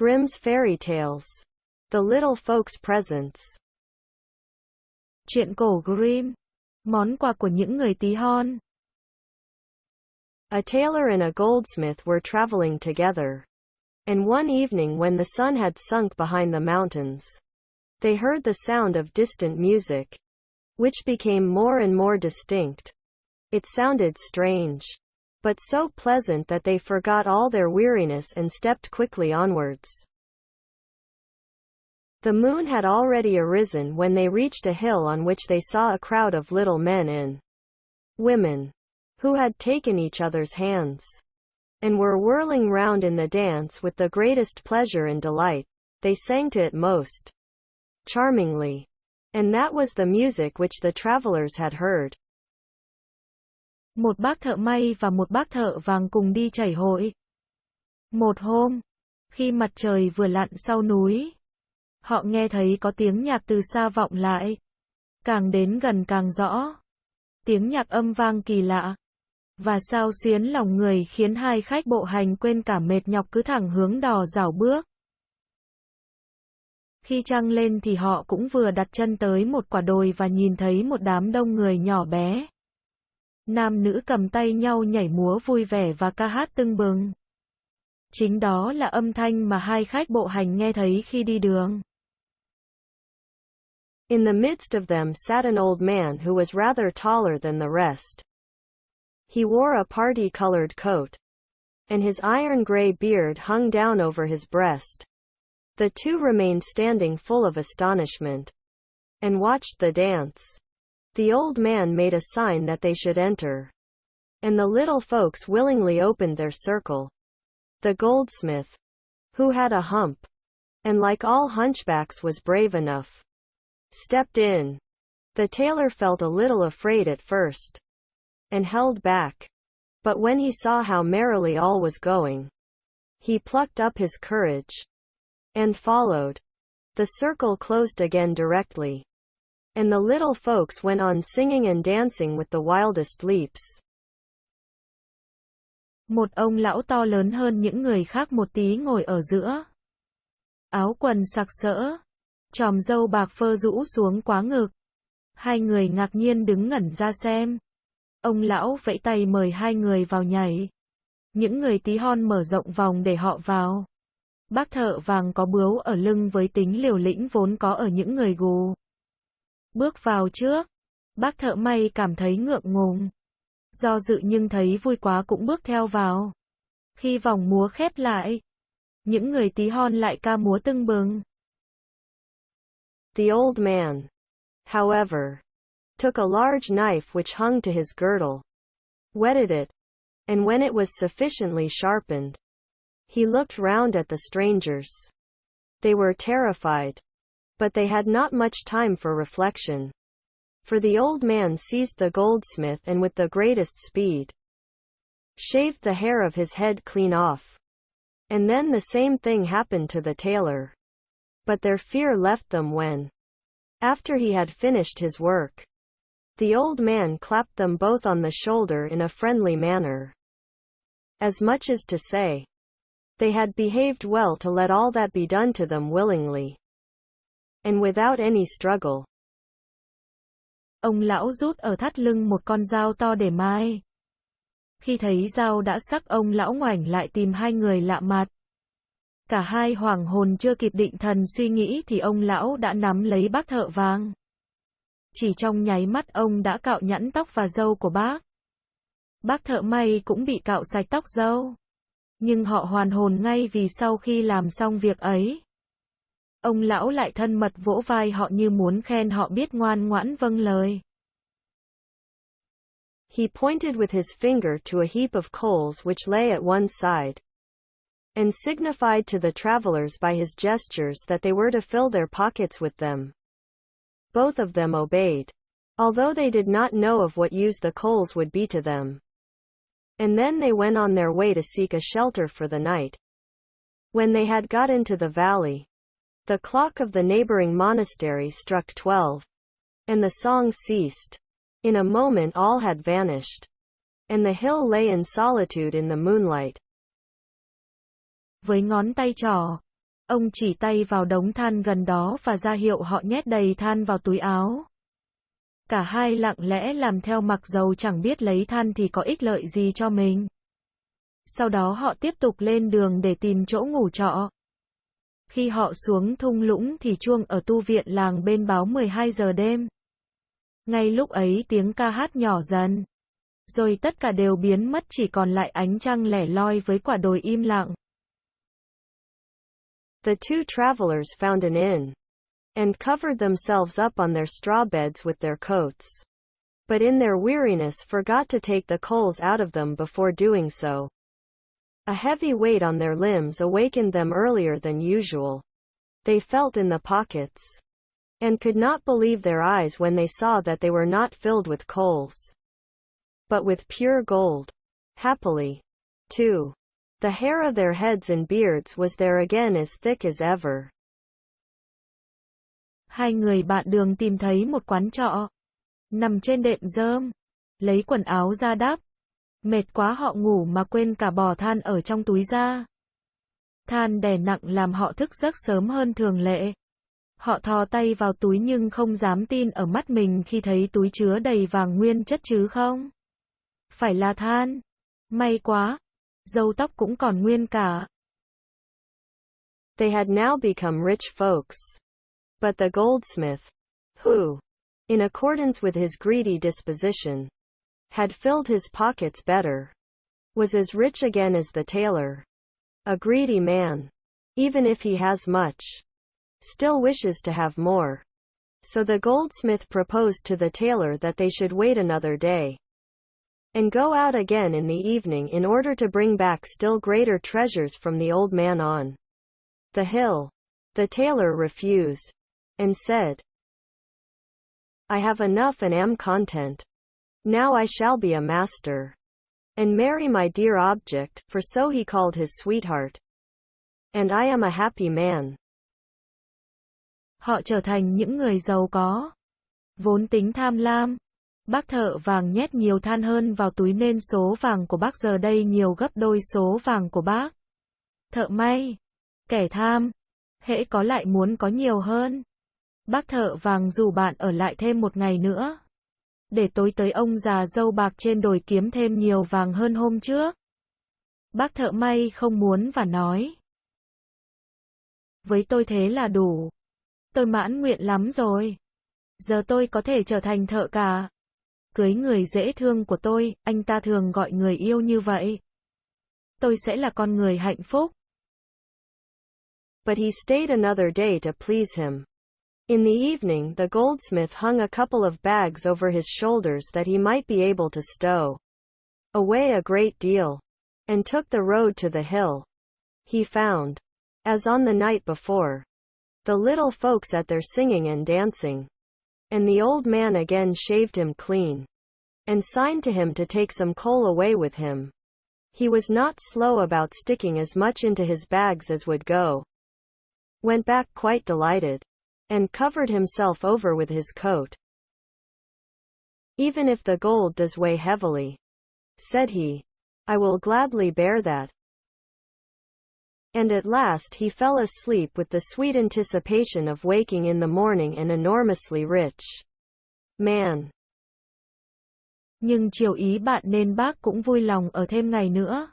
Grimm's fairy tales. The little folks' presents. Truyện cổ Grimm. Món quà của những người tí hon. A tailor and a goldsmith were traveling together. And one evening when the sun had sunk behind the mountains, they heard the sound of distant music, which became more and more distinct. It sounded strange, but so pleasant that they forgot all their weariness and stepped quickly onwards. The moon had already arisen when they reached a hill on which they saw a crowd of little men and women, who had taken each other's hands, and were whirling round in the dance with the greatest pleasure and delight. They sang to it most charmingly, and that was the music which the travelers had heard. Một bác thợ may và một bác thợ vàng cùng đi chảy hội. Một hôm, khi mặt trời vừa lặn sau núi, họ nghe thấy có tiếng nhạc từ xa vọng lại. Càng đến gần càng rõ. Tiếng nhạc âm vang kỳ lạ và xao xuyến lòng người khiến hai khách bộ hành quên cả mệt nhọc cứ thẳng hướng đò dảo bước. Khi trăng lên thì họ cũng vừa đặt chân tới một quả đồi và nhìn thấy một đám đông người nhỏ bé. Nam nữ cầm tay nhau nhảy múa vui vẻ và ca hát tưng bừng. Chính đó là âm thanh mà hai khách bộ hành nghe thấy khi đi đường. In the midst of them sat an old man who was rather taller than the rest. He wore a party-colored coat, and his iron-gray beard hung down over his breast. The two remained standing full of astonishment, and watched the dance. The old man made a sign that they should enter, and the little folks willingly opened their circle. The goldsmith, who had a hump, and like all hunchbacks was brave enough, stepped in. The tailor felt a little afraid at first, and held back. But when he saw how merrily all was going, he plucked up his courage, and followed. The circle closed again directly, and the little folks went on singing and dancing with the wildest leaps. Một ông lão to lớn hơn những người khác một tí ngồi ở giữa. Áo quần sặc sỡ, chòm râu bạc phơ rũ xuống quá ngực. Hai người ngạc nhiên đứng ngẩn ra xem. Ông lão vẫy tay mời hai người vào nhảy. Những người tí hon mở rộng vòng để họ vào. Bác thợ vàng có bướu ở lưng với tính liều lĩnh vốn có ở những người gù. Bước vào trước, bác thợ may cảm thấy ngượng ngùng. Do dự nhưng thấy vui quá cũng bước theo vào. Khi vòng múa khép lại, những người tí hon lại ca múa tưng bừng. The old man, however, took a large knife which hung to his girdle, whetted it, and when it was sufficiently sharpened, he looked round at the strangers. They were terrified, but they had not much time for reflection. For the old man seized the goldsmith and with the greatest speed shaved the hair of his head clean off. And then the same thing happened to the tailor. But their fear left them when, after he had finished his work, the old man clapped them both on the shoulder in a friendly manner, as much as to say, they had behaved well to let all that be done to them willingly, and without any struggle. Ông lão rút ở thắt lưng một con dao to để mai. Khi thấy dao đã sắc ông lão ngoảnh lại tìm hai người lạ mặt. Cả hai hoảng hồn chưa kịp định thần suy nghĩ thì ông lão đã nắm lấy bác thợ vàng. Chỉ trong nháy mắt ông đã cạo nhẵn tóc và râu của bác. Bác thợ may cũng bị cạo sạch tóc râu. Nhưng họ hoàn hồn ngay vì sau khi làm xong việc ấy, ông lão lại thân mật vỗ vai họ như muốn khen họ biết ngoan ngoãn vâng lời. He pointed with his finger to a heap of coals which lay at one side, and signified to the travelers by his gestures that they were to fill their pockets with them. Both of them obeyed, although they did not know of what use the coals would be to them. And then they went on their way to seek a shelter for the night. When they had got into the valley, the clock of the neighboring monastery struck 12, and the song ceased. In a moment all had vanished, and the hill lay in solitude in the moonlight. Với ngón tay trỏ, Ông chỉ tay vào đống than gần đó và ra hiệu họ nhét đầy than vào túi áo. Cả hai lặng lẽ làm theo mặc dầu chẳng biết lấy than thì có ích lợi gì cho mình. Sau đó họ tiếp tục lên đường để tìm chỗ ngủ trọ. Khi họ xuống thung lũng thì chuông ở tu viện làng bên báo 12 giờ đêm. Ngay lúc ấy tiếng ca hát nhỏ dần. Rồi tất cả đều biến mất, chỉ còn lại ánh trăng lẻ loi với quả đồi im lặng. The two travelers found an inn, and covered themselves up on their straw beds with their coats. But in their weariness forgot to take the coals out of them before doing so. A heavy weight on their limbs awakened them earlier than usual. They felt in the pockets, and could not believe their eyes when they saw that they were not filled with coals, but with pure gold. Happily, too. The hair of their heads and beards was there again as thick as ever. Hai người bạn đường tìm thấy một quán trọ. Nằm trên đệm rơm. Lấy quần áo ra đắp. Mệt quá họ ngủ mà quên cả bỏ than ở trong túi ra. Than đè nặng làm họ thức giấc sớm hơn thường lệ. Họ thò tay vào túi nhưng không dám tin ở mắt mình khi thấy túi chứa đầy vàng nguyên chất chứ không. Phải là than. May quá. Râu tóc cũng còn nguyên cả. They had now become rich folks. But the goldsmith, who, in accordance with his greedy disposition, had filled his pockets better, was as rich again as the tailor. A greedy man, even if he has much, still wishes to have more. So the goldsmith proposed to the tailor that they should wait another day, and go out again in the evening in order to bring back still greater treasures from the old man on the hill. The tailor refused, and said, I have enough and am content. Now I shall be a master, and marry my dear object, for so he called his sweetheart. And I am a happy man. Họ trở thành những người giàu có. Vốn tính tham lam. Bác thợ vàng nhét nhiều than hơn vào túi nên số vàng của bác giờ đây nhiều gấp đôi số vàng của bác. Thợ may. Kẻ tham. Hễ có lại muốn có nhiều hơn. Bác thợ vàng rủ bạn ở lại thêm một ngày nữa. Để tối tới ông già râu bạc trên đồi kiếm thêm nhiều vàng hơn hôm trước. Bác thợ may không muốn và nói. Với tôi thế là đủ. Tôi mãn nguyện lắm rồi. Giờ tôi có thể trở thành thợ cả. Cưới người dễ thương của tôi, anh ta thường gọi người yêu như vậy. Tôi sẽ là con người hạnh phúc. But he stayed another day to please him. In the evening the goldsmith hung a couple of bags over his shoulders that he might be able to stow away a great deal, and took the road to the hill. He found, as on the night before, the little folks at their singing and dancing, and the old man again shaved him clean, and signed to him to take some coal away with him. He was not slow about sticking as much into his bags as would go. Went back quite delighted, and covered himself over with his coat. Even if the gold does weigh heavily, said he, I will gladly bear that. And at last he fell asleep with the sweet anticipation of waking in the morning an enormously rich man. Nhưng chiều ý bạn nên bác cũng vui lòng ở thêm ngày nữa.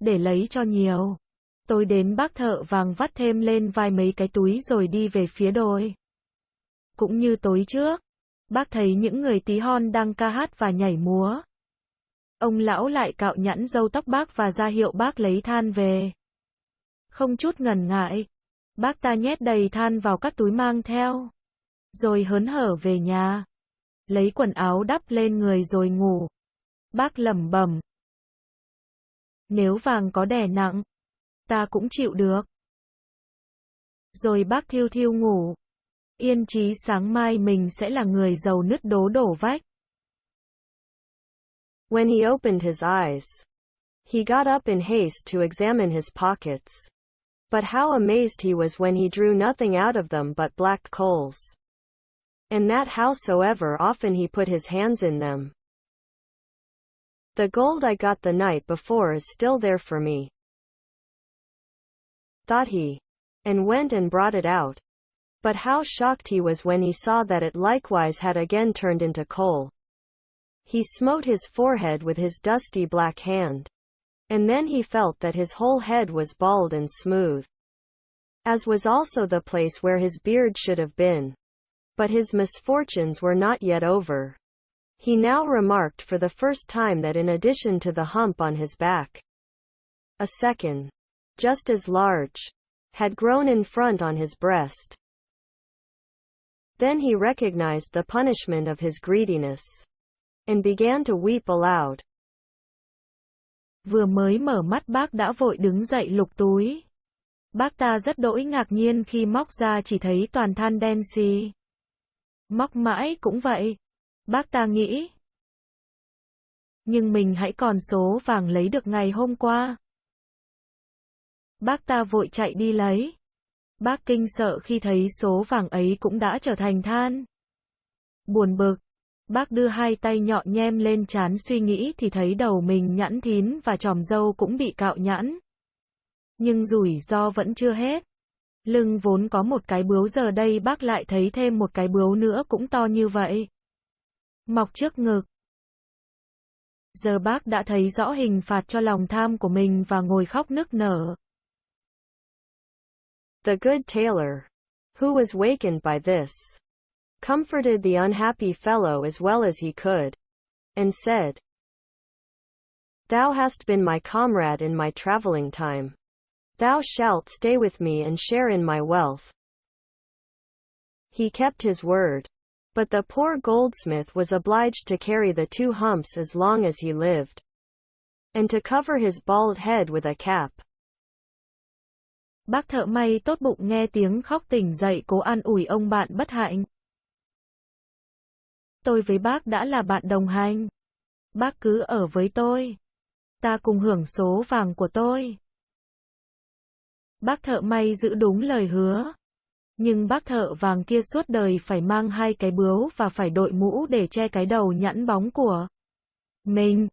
Để lấy cho nhiều. Tôi đến bác thợ vàng vắt thêm lên vai mấy cái túi rồi đi về phía đồi. Cũng như tối trước, bác thấy những người tí hon đang ca hát và nhảy múa. Ông lão lại cạo nhẵn râu tóc bác và ra hiệu bác lấy than về. Không chút ngần ngại, bác ta nhét đầy than vào các túi mang theo. Rồi hớn hở về nhà. Lấy quần áo đắp lên người rồi ngủ. Bác lẩm bẩm. Nếu vàng có đè nặng, ta cũng chịu được. Rồi bác thiêu thiêu ngủ. Yên chí sáng mai mình sẽ là người giàu nứt đố đổ vách. When he opened his eyes, he got up in haste to examine his pockets. But how amazed he was when he drew nothing out of them but black coals. And that howsoever often he put his hands in them. The gold I got the night before is still there for me, thought he. and went and brought it out. But how shocked he was when he saw that it likewise had again turned into coal. He smote his forehead with his dusty black hand. And then he felt that his whole head was bald and smooth, as was also the place where his beard should have been. But his misfortunes were not yet over. He now remarked for the first time that in addition to the hump on his back, a second, just as large, had grown in front on his breast. Then he recognized the punishment of his greediness, and began to weep aloud. Vừa mới mở mắt bác đã vội đứng dậy lục túi. Bác ta rất đỗi ngạc nhiên khi móc ra chỉ thấy toàn than đen xì. Móc mãi cũng vậy, bác ta nghĩ. Nhưng mình hãy còn số vàng lấy được ngày hôm qua. Bác ta vội chạy đi lấy. Bác kinh sợ khi thấy số vàng ấy cũng đã trở thành than. Buồn bực, bác đưa hai tay nhọn nhem lên trán suy nghĩ thì thấy đầu mình nhẵn thín và chòm râu cũng bị cạo nhẵn. Nhưng rủi ro vẫn chưa hết. Lưng vốn có một cái bướu giờ đây bác lại thấy thêm một cái bướu nữa cũng to như vậy. Mọc trước ngực. Giờ bác đã thấy rõ hình phạt cho lòng tham của mình và ngồi khóc nức nở. The good tailor, who was wakened by this, comforted the unhappy fellow as well as he could, and said, Thou hast been my comrade in my traveling time. Thou shalt stay with me and share in my wealth. He kept his word. But the poor goldsmith was obliged to carry the two humps as long as he lived, and to cover his bald head with a cap. Bác thợ may tốt bụng nghe tiếng khóc tỉnh dậy cố an ủi ông bạn bất hạnh. Tôi với bác đã là bạn đồng hành. Bác cứ ở với tôi. Ta cùng hưởng số vàng của tôi. Bác thợ may giữ đúng lời hứa. Nhưng bác thợ vàng kia suốt đời phải mang hai cái bướu và phải đội mũ để che cái đầu nhẵn bóng của mình.